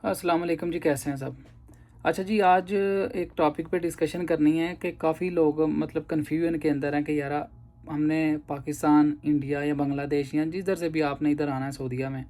अस्सलाम वालेकुम जी, कैसे हैं सब। अच्छा जी, आज एक टॉपिक पे डिस्कशन करनी है कि काफ़ी लोग मतलब कन्फ्यूजन के अंदर हैं कि यार हमने पाकिस्तान, इंडिया या बांग्लादेश या जिधर से भी आपने इधर आना है सऊदीया में,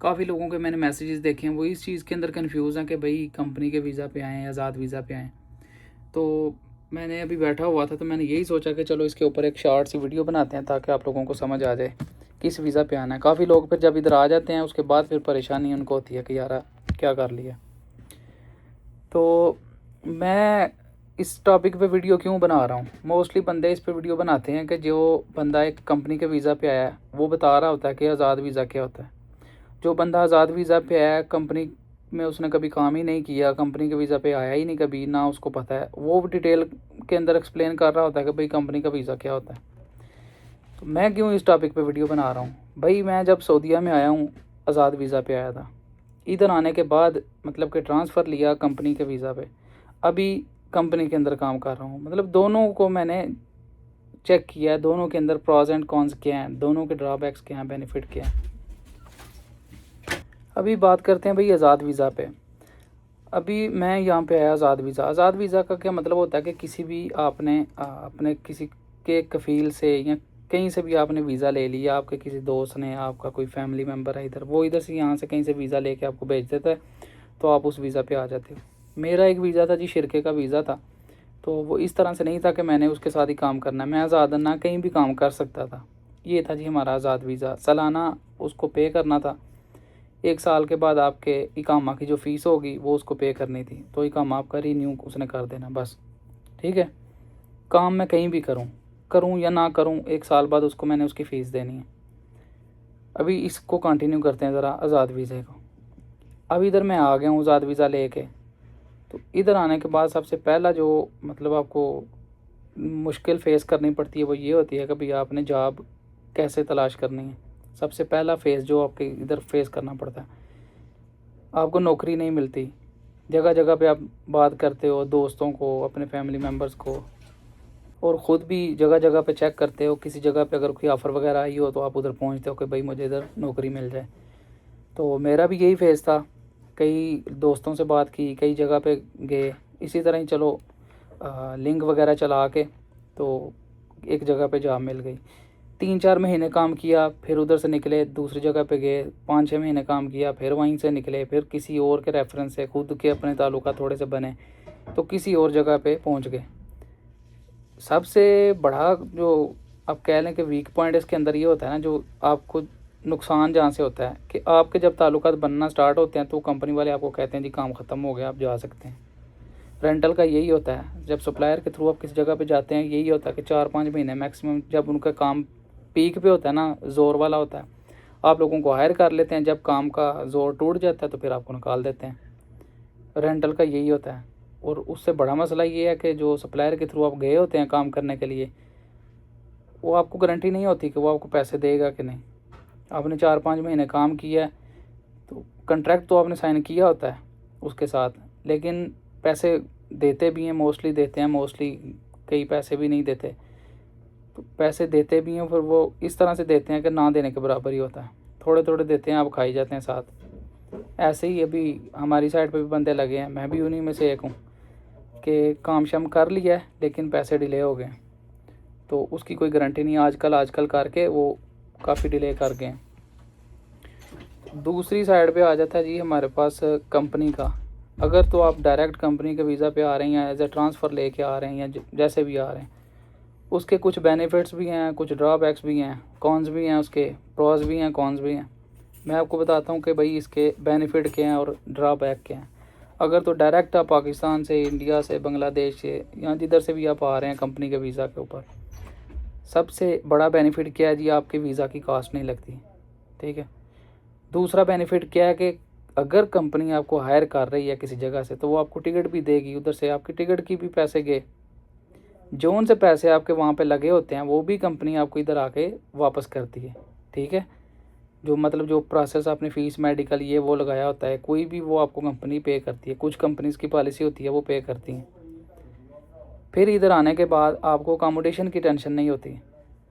काफ़ी लोगों के मैंने मैसेजेस देखे हैं, वो इस चीज़ के अंदर कन्फ्यूज़ हैं कि भाई कंपनी के वीज़ा पे आएँ, आज़ाद वीज़ा पे आएँ। तो मैंने अभी बैठा हुआ था तो मैंने यही सोचा कि चलो इसके ऊपर एक शॉर्ट सी वीडियो बनाते हैं ताकि आप लोगों को समझ आ जाए किस वीज़ा पे आना है। काफ़ी लोग फिर जब इधर आ जाते हैं उसके बाद फिर परेशानी उनको होती है कि यार क्या कर लिया। तो मैं इस टॉपिक पे वीडियो क्यों बना रहा हूँ, मोस्टली बंदे इस पे वीडियो बनाते हैं कि जो बंदा एक कंपनी के वीज़ा पे आया है वो बता रहा होता है कि आज़ाद वीज़ा क्या होता है। जो बंदा आज़ाद वीज़ा पे आया है, कंपनी में उसने कभी काम ही नहीं किया, कंपनी के वीज़ा पे आया ही नहीं कभी, ना उसको पता है, वो डिटेल के अंदर एक्सप्लेन कर रहा होता है कि भाई कंपनी का वीज़ा क्या होता है। तो मैं क्यों इस टॉपिक पे वीडियो बना रहा हूँ भाई, मैं जब सऊदीया में आया हूँ आज़ाद वीज़ा पे आया था। इधर आने के बाद मतलब कि ट्रांसफ़र लिया कंपनी के वीज़ा पे, अभी कंपनी के अंदर काम कर रहा हूँ। मतलब दोनों को मैंने चेक किया है, दोनों के अंदर प्रॉज एंड कॉन्स क्या हैं, दोनों के ड्रॉबैक्स क्या हैं, बेनिफिट क्या हैं। अभी बात करते हैं भाई आज़ाद वीज़ा पे। अभी मैं यहाँ पे आया आज़ाद वीज़ा। आज़ाद वीज़ा का क्या मतलब होता है कि किसी भी आपने अपने किसी के कफ़ील से या कहीं से भी आपने वीज़ा ले लिया, आपके किसी दोस्त ने, आपका कोई फैमिली मेम्बर है इधर, वो इधर से यहाँ से कहीं से वीज़ा लेके आपको भेज देता है, तो आप उस वीज़ा पे आ जाते हो। मेरा एक वीज़ा था जी, शिरके का वीज़ा था। तो वो इस तरह से नहीं था कि मैंने उसके साथ ही काम करना है, मैं आज़ाद ना कहीं भी काम कर सकता था। ये था जी हमारा आज़ाद वीज़ा। सालाना उसको पे करना था, 1 साल के बाद आपके इकामा की जो फ़ीस होगी वो उसको पे करनी थी, तो इकामा आपका रीन्यू उसने कर देना बस। ठीक है, काम मैं कहीं भी करूँ करूँ या ना करूँ, 1 साल बाद उसको मैंने उसकी फ़ीस देनी है। अभी इसको कंटिन्यू करते हैं ज़रा आज़ाद वीज़े को। अब इधर मैं आ गया हूँ आज़ाद वीज़ा लेके। तो इधर आने के बाद सबसे पहला जो मतलब आपको मुश्किल फ़ेस करनी पड़ती है वो ये होती है कि भाई आपने जॉब कैसे तलाश करनी है। सबसे पहला फ़ेज़ जो आपके इधर फ़ेस करना पड़ता है, आपको नौकरी नहीं मिलती। जगह जगह पे आप बात करते हो दोस्तों को, अपने फैमिली मेम्बर्स को, और ख़ुद भी जगह जगह पे चेक करते हो। किसी जगह पे अगर कोई ऑफ़र वगैरह आई हो तो आप उधर पहुंचते हो कि भाई मुझे इधर नौकरी मिल जाए। तो मेरा भी यही फ़ेज़ था, कई दोस्तों से बात की, कई जगह पे गए, इसी तरह ही चलो लिंक वगैरह चला के तो एक जगह पे जॉब मिल गई। 3-4 महीने काम किया, फिर उधर से निकले, दूसरी जगह पे गए, 5-6 महीने काम किया, फिर वहीं से निकले, फिर किसी और के रेफरेंस से, खुद के अपने ताल्लुका थोड़े से बने तो किसी और जगह पे पहुंच गए। सबसे बड़ा जो आप कह लें कि वीक पॉइंट इसके अंदर ये होता है ना, जो आपको नुकसान जहाँ से होता है कि आपके जब ताल्लुकात बनना स्टार्ट होते हैं तो कंपनी वाले आपको कहते हैं जी काम ख़त्म हो गया, आप जा सकते हैं। रेंटल का यही होता है, जब सप्लायर के थ्रू आप किसी जगह पे जाते हैं यही होता है कि 4-5 महीने मैक्सिमम, जब उनका काम पीक पे होता है ना, ज़ोर वाला होता है, आप लोगों को हायर कर लेते हैं। जब काम का ज़ोर टूट जाता है तो फिर आपको निकाल देते हैं। रेंटल का यही होता है। और उससे बड़ा मसला ये है कि जो सप्लायर के थ्रू आप गए होते हैं काम करने के लिए, वो आपको गारंटी नहीं होती कि वो आपको पैसे देगा कि नहीं। आपने 4-5 महीने काम किया है तो कॉन्ट्रैक्ट तो आपने साइन किया होता है उसके साथ, लेकिन पैसे देते भी हैं, मोस्टली देते हैं, मोस्टली कई पैसे भी नहीं देते। तो पैसे देते भी हैं, फिर वो इस तरह से देते हैं कि ना देने के बराबर ही होता है। थोड़े थोड़े देते हैं, आप खाई जाते हैं साथ। ऐसे ही अभी हमारी साइड पे भी बंदे लगे हैं, मैं भी उन्हीं में से एक हूँ कि काम शाम कर लिया है लेकिन पैसे डिले हो गए, तो उसकी कोई गारंटी नहीं। आजकल आजकल करके वो काफ़ी डिले कर गए। दूसरी साइड पे आ जाता है जी हमारे पास कंपनी का। अगर तो आप डायरेक्ट कंपनी के वीज़ा पे आ रहे हैं या एज ए ट्रांसफ़र लेके आ रहे हैं या जैसे भी आ रहे हैं, उसके कुछ बेनिफिट्स भी हैं, कुछ ड्रॉबैक्स भी हैं, कॉन्स भी हैं, उसके प्रोज भी हैं, कॉन्स भी हैं। मैं आपको बताता हूँ कि भाई इसके बेनिफिट क्या हैं और ड्रॉबैक क्या हैं। अगर तो डायरेक्ट आप पाकिस्तान से, इंडिया से, बांग्लादेश से या जिधर से भी आप आ रहे हैं कंपनी के वीज़ा के ऊपर, सबसे बड़ा बेनिफिट क्या है जी, आपके वीज़ा की कॉस्ट नहीं लगती। ठीक है। दूसरा बेनिफिट क्या है कि अगर कंपनी आपको हायर कर रही है किसी जगह से तो वो आपको टिकट भी देगी, उधर से आपकी टिकट की भी पैसे गए, जो उनसे पैसे आपके वहाँ पे लगे होते हैं वो भी कंपनी आपको इधर आके वापस करती है। ठीक है, जो मतलब जो प्रोसेस आपने फ़ीस, मेडिकल, ये वो लगाया होता है, कोई भी वो आपको कंपनी पे करती है। कुछ कंपनीज़ की पॉलिसी होती है वो पे करती हैं। फिर इधर आने के बाद आपको अकोमोडेशन की टेंशन नहीं होती।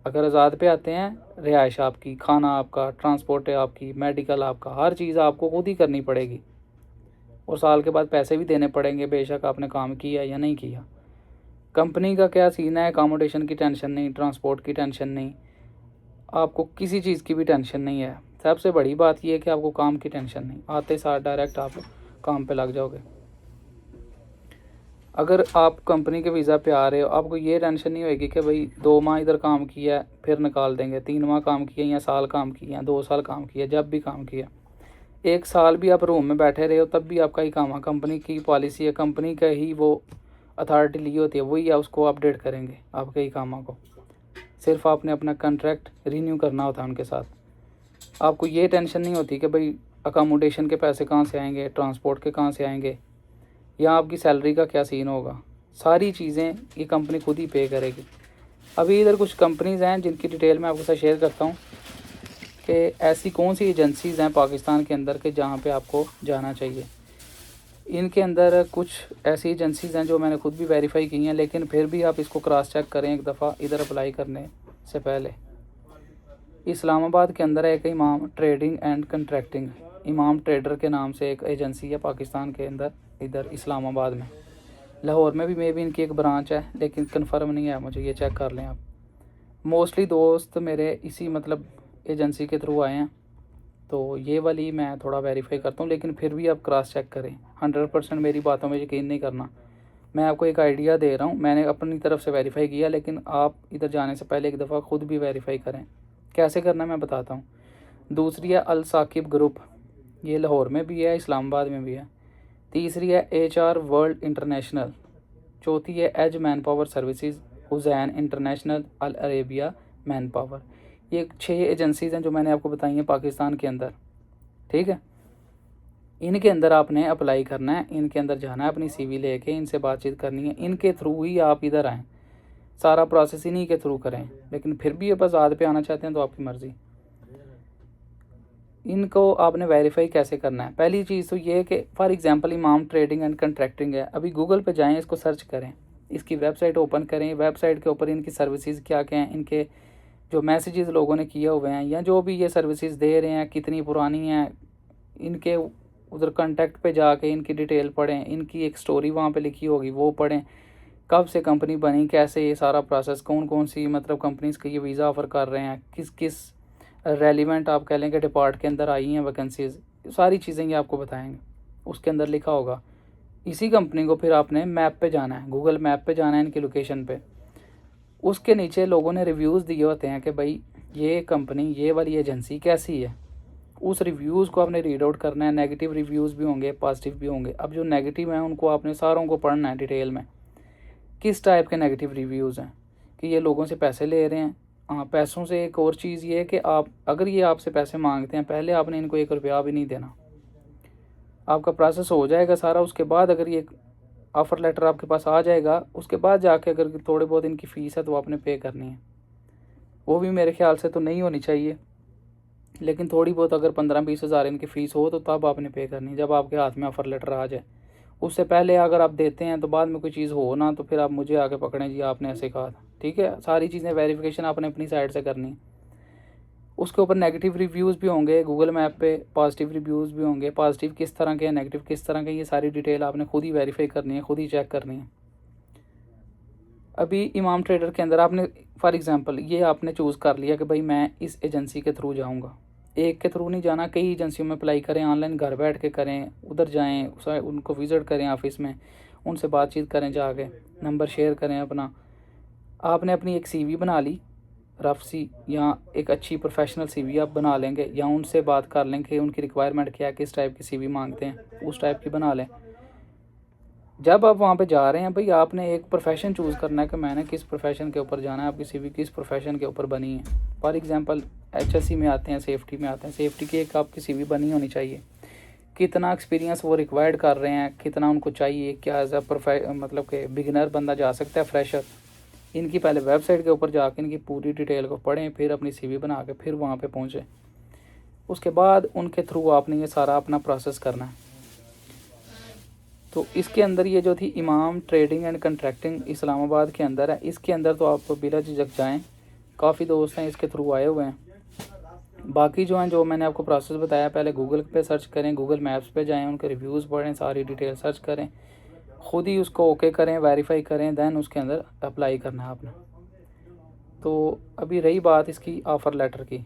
अगर आज़ाद पे आते हैं, रिहाइश आपकी, खाना आपका, ट्रांसपोर्ट है आपकी, मेडिकल आपका, हर चीज़ आपको खुद ही करनी पड़ेगी। और साल के बाद पैसे भी देने पड़ेंगे, बेशक आपने काम किया या नहीं किया। कंपनी का क्या सीन है, अकोमोडेशन की टेंशन नहीं, ट्रांसपोर्ट की टेंशन नहीं, आपको किसी चीज़ की भी टेंशन नहीं है। सबसे बड़ी बात यह है कि आपको काम की टेंशन नहीं, आते साथ डायरेक्ट आप काम पे लग जाओगे। अगर आप कंपनी के वीज़ा पे आ रहे हो, आपको ये टेंशन नहीं होएगी कि भाई 2 माह इधर काम किया फिर निकाल देंगे, 3 माह काम किया या साल काम किया, 2 साल काम किया, जब भी काम किया। 1 साल भी आप रूम में बैठे रहे हो तब भी आपका ही काम है। कंपनी की पॉलिसी है, कंपनी का ही वो अथॉरिटी ली होती है, वही उसको अपडेट करेंगे आपके ही कामों को। सिर्फ आपने अपना कॉन्ट्रैक्ट रीन्यू करना होता है उनके साथ। आपको ये टेंशन नहीं होती कि भाई अकोमोडेशन के पैसे कहाँ से आएंगे, ट्रांसपोर्ट के कहाँ से आएंगे, या आपकी सैलरी का क्या सीन होगा। सारी चीज़ें ये कंपनी खुद ही पे करेगी। अभी इधर कुछ कंपनीज़ हैं जिनकी डिटेल मैं आपके साथ शेयर करता हूँ कि ऐसी कौन सी एजेंसीज़ हैं पाकिस्तान के अंदर के जहाँ पे आपको जाना चाहिए। इनके अंदर कुछ ऐसी एजेंसीज़ हैं जो मैंने खुद भी वेरीफाई की हैं, लेकिन फिर भी आप इसको क्रॉस चेक करें एक दफ़ा इधर अप्लाई करने से पहले। इस्लामाबाद के अंदर एक इमाम ट्रेडिंग एंड कंट्रैक्टिंग, इमाम ट्रेडर के नाम से एक एजेंसी है पाकिस्तान के अंदर, इधर इस्लामाबाद में। लाहौर में भी मे भी इनकी एक ब्रांच है, लेकिन कंफर्म नहीं है मुझे, ये चेक कर लें आप। मोस्टली दोस्त मेरे इसी मतलब एजेंसी के थ्रू आए हैं, तो ये वाली मैं थोड़ा वेरीफाई करता हूँ, लेकिन फिर भी आप क्रॉस चेक करें। 100% मेरी बातों में यकीन नहीं करना, मैं आपको एक आइडिया दे रहा हूँ, मैंने अपनी तरफ से वेरीफाई किया, लेकिन आप इधर जाने से पहले एक दफ़ा ख़ुद भी वेरीफाई करें। कैसे करना मैं बताता हूँ। दूसरी है अल साकिब ग्रुप, ये लाहौर में भी है, इस्लामाबाद में भी है। तीसरी है HR वर्ल्ड इंटरनेशनल। चौथी है एज man power services, Hussain international, Al Arabia man power. ये 6 एजेंसीज़ हैं जो मैंने आपको बताई हैं पाकिस्तान के अंदर, ठीक है। इनके अंदर आपने अप्लाई करना है, इनके अंदर जाना है, अपनी CV लेके इनसे बातचीत करनी है, इनके थ्रू ही आप इधर आएँ, सारा प्रोसेस इन्हीं के थ्रू करें। लेकिन फिर भी आप आज़ाद पे आना चाहते हैं तो आपकी मर्ज़ी। इनको आपने वेरीफाई कैसे करना है। पहली चीज़ तो ये है कि फॉर एग्जांपल इमाम ट्रेडिंग एंड कंट्रैक्टिंग है, अभी गूगल पे जाएं, इसको सर्च करें, इसकी वेबसाइट ओपन करें, वेबसाइट के ऊपर इनकी सर्विसेज क्या क्या हैं, इनके जो मैसेजेस लोगों ने किए हुए हैं या जो भी ये सर्विसेज दे रहे हैं कितनी पुरानी हैं, इनके उधर कॉन्टैक्ट पे जाके इनकी डिटेल पढ़ें, इनकी एक स्टोरी वहाँ पे लिखी होगी वो पढ़ें, कब से कंपनी बनी, कैसे ये सारा प्रोसेस, कौन कौन सी मतलब कंपनीज़ के ये वीज़ा ऑफ़र कर रहे हैं, किस किस रेलिवेंट आप कह लें कि डिपार्ट के अंदर आई हैं वैकेंसीज़, सारी चीज़ें ये आपको बताएंगे। उसके अंदर लिखा होगा। इसी कंपनी को फिर आपने मैप पे जाना है, गूगल मैप पे जाना है इनकी लोकेशन पे। उसके नीचे लोगों ने रिव्यूज़ दिए होते हैं कि भाई ये कंपनी, ये वाली एजेंसी कैसी है। उस रिव्यूज़ को आपने रीड आउट करना है। नेगेटिव रिव्यूज़ भी होंगे, पॉजिटिव भी होंगे। अब जो नेगेटिव हैं उनको आपने सारों को पढ़ना है डिटेल में। किस टाइप के नेगेटिव रिव्यूज़ हैं कि ये लोगों से पैसे ले रहे हैं। हाँ, पैसों से एक और चीज़ ये है कि आप अगर ये आपसे पैसे मांगते हैं, पहले आपने इनको 1 रुपया भी नहीं देना। आपका प्रोसेस हो जाएगा सारा, उसके बाद अगर ये ऑफ़र लेटर आपके पास आ जाएगा, उसके बाद जाके अगर थोड़े बहुत इनकी फ़ीस है तो आपने पे करनी है। वो भी मेरे ख्याल से तो नहीं होनी चाहिए, लेकिन थोड़ी बहुत अगर 15-20 हज़ार इनकी फ़ीस हो तो तब आपने पे करनी है, जब आपके हाथ में ऑफ़र लेटर आ जाए। उससे पहले अगर आप देते हैं तो बाद में कोई चीज़ हो ना, तो फिर आप मुझे आके पकड़ें, जी आपने ऐसे कहा था। ठीक है, सारी चीज़ें वेरिफिकेशन आपने अपनी साइड से करनी है। उसके ऊपर नेगेटिव रिव्यूज़ भी होंगे गूगल मैप पे, पॉजिटिव रिव्यूज़ भी होंगे। पॉजिटिव किस तरह के हैं, नेगेटिव किस तरह के, ये सारी डिटेल आपने खुद ही वेरीफाई करनी है, खुद ही चेक करनी है। अभी इमाम ट्रेडर के अंदर आपने फॉर एग्ज़ाम्पल ये आपने चूज़ कर लिया कि भाई मैं इस एजेंसी के थ्रू जाऊँगा। एक के थ्रू नहीं जाना, कई एजेंसियों में अप्लाई करें, ऑनलाइन घर बैठ के करें, उधर जाएँ, उनको विज़िट करें ऑफिस में, उनसे बातचीत करें, जाके नंबर शेयर करें अपना। आपने अपनी एक CV बना ली, रफ सी, या एक अच्छी प्रोफेशनल CV आप बना लेंगे, या उनसे बात कर लें कि उनकी रिक्वायरमेंट क्या है, किस टाइप की CV मांगते हैं, उस टाइप की बना लें। जब आप वहाँ पे जा रहे हैं भाई, आपने एक प्रोफेशन चूज़ करना है कि मैंने किस प्रोफेशन के ऊपर जाना है। आपकी CV किस प्रोफेशन के ऊपर बनी है। फॉर एग्ज़ाम्पल HSC में आते हैं, सेफ्टी में आते हैं, सेफ्टी की एक आपकी CV बनी होनी चाहिए। कितना एक्सपीरियंस वो रिक्वायर्ड कर रहे हैं, कितना उनको चाहिए, क्या एज अ मतलब कि बिगिनर बंदा जा सकता है, फ्रेशर। इनकी पहले वेबसाइट के ऊपर जाकर इनकी पूरी डिटेल को पढ़ें, फिर अपनी CV बना के फिर वहाँ पे पहुँचें। उसके बाद उनके थ्रू आपने ये सारा अपना प्रोसेस करना है। तो इसके अंदर ये जो थी इमाम ट्रेडिंग एंड कंट्रैक्टिंग, इस्लामाबाद के अंदर है। इसके अंदर तो आप बिला झिझक जाएँ, काफ़ी दोस्त हैं इसके थ्रू आए हुए हैं। बाकी जो हैं, जो मैंने आपको प्रोसेस बताया, पहले गूगल पे सर्च करें, गूगल मैप्स पे जाएं, उनके रिव्यूज़ पढ़ें, सारी डिटेल सर्च करें, ख़ुद ही उसको ओके करें, वेरीफाई करें, दैन उसके अंदर अप्लाई करना है आपने। तो अभी रही बात इसकी ऑफ़र लेटर की,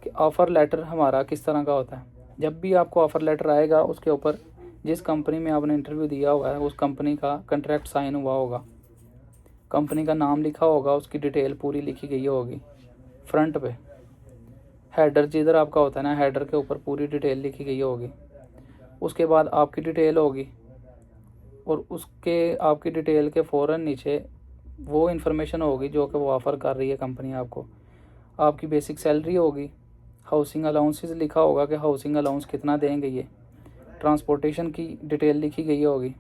कि ऑफ़र लेटर हमारा किस तरह का होता है। जब भी आपको ऑफ़र लेटर आएगा, उसके ऊपर जिस कंपनी में आपने इंटरव्यू दिया हुआ है उस कंपनी का कंट्रैक्ट साइन हुआ होगा, कंपनी का नाम लिखा होगा, उसकी डिटेल पूरी लिखी गई होगी फ्रंट पे। हेडर जिधर आपका होता है ना, हेडर के ऊपर पूरी डिटेल लिखी गई होगी। उसके बाद आपकी डिटेल होगी, और उसके आपकी डिटेल के फ़ौरन नीचे वो इन्फॉर्मेशन होगी जो कि वो ऑफ़र कर रही है कंपनी आपको। आपकी बेसिक सैलरी होगी, हाउसिंग अलाउंसेस लिखा होगा कि हाउसिंग अलाउंस कितना देंगे ये, ट्रांसपोर्टेशन की डिटेल लिखी गई होगी।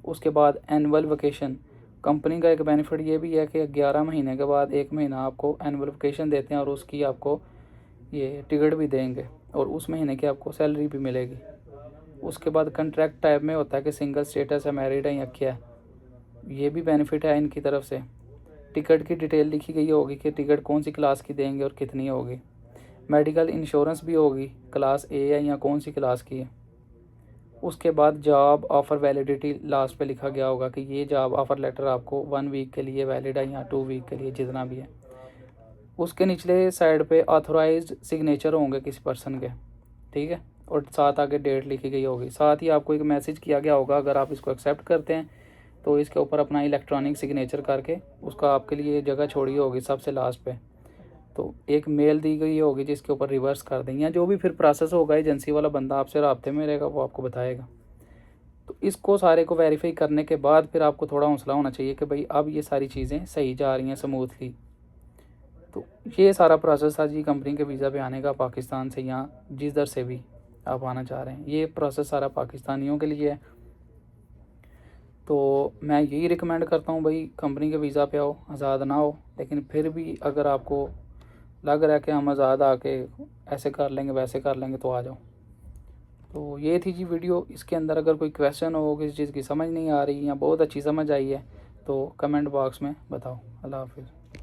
उसके बाद एनुअल वेकेशन, कंपनी का एक बेनिफिट ये भी है कि 11 महीने के बाद 1 महीना आपको एनुअल वेकेशन देते हैं, और उसकी आपको ये टिकट भी देंगे, और उस महीने की आपको सैलरी भी मिलेगी। उसके बाद कॉन्ट्रैक्ट टाइप में होता है कि सिंगल स्टेटस है, मैरिड है या क्या है, ये भी बेनिफिट है इनकी तरफ से। टिकट की डिटेल लिखी गई होगी कि टिकट कौन सी क्लास की देंगे और कितनी होगी। मेडिकल इंश्योरेंस भी होगी, क्लास ए है या कौन सी क्लास की है। उसके बाद जॉब ऑफ़र वैलिडिटी लास्ट पे लिखा गया होगा कि ये जॉब ऑफ़र लेटर आपको 1 वीक के लिए वैलिड है या 2 वीक के लिए, जितना भी है। उसके निचले साइड पे ऑथराइज्ड सिग्नेचर होंगे किसी पर्सन के, ठीक है, और साथ आगे डेट लिखी गई होगी। साथ ही आपको एक मैसेज किया गया होगा, अगर आप इसको एक्सेप्ट करते हैं तो इसके ऊपर अपना इलेक्ट्रॉनिक सिग्नेचर करके उसका आपके लिए जगह छोड़ी होगी सबसे लास्ट पे। तो एक मेल दी गई होगी जिसके ऊपर रिवर्स कर दें, या जो भी फिर प्रोसेस होगा, एजेंसी वाला बंदा आपसे राब्ते में रहेगा, वो आपको बताएगा। तो इसको सारे को वेरीफाई करने के बाद फिर आपको थोड़ा हौसला होना चाहिए कि भाई अब ये सारी चीज़ें सही जा रही हैं स्मूथली। तो ये सारा प्रोसेस था जी कंपनी के वीज़ा पे आने का, पाकिस्तान से या जिधर से भी आप आना चाह रहे हैं। ये प्रोसेस सारा पाकिस्तानियों के लिए है। तो मैं यही रिकमेंड करता हूँ भाई, कंपनी के वीज़ा पे आओ, आज़ाद ना हो, लेकिन फिर भी अगर आपको लग रहा है कि हम आज़ाद आके ऐसे कर लेंगे वैसे कर लेंगे, तो आ जाओ। तो ये थी जी वीडियो। इसके अंदर अगर कोई क्वेश्चन हो, किसी चीज़ की समझ नहीं आ रही या बहुत अच्छी समझ आई है, तो कमेंट बॉक्स में बताओ। अल्लाह हाफ़िज़।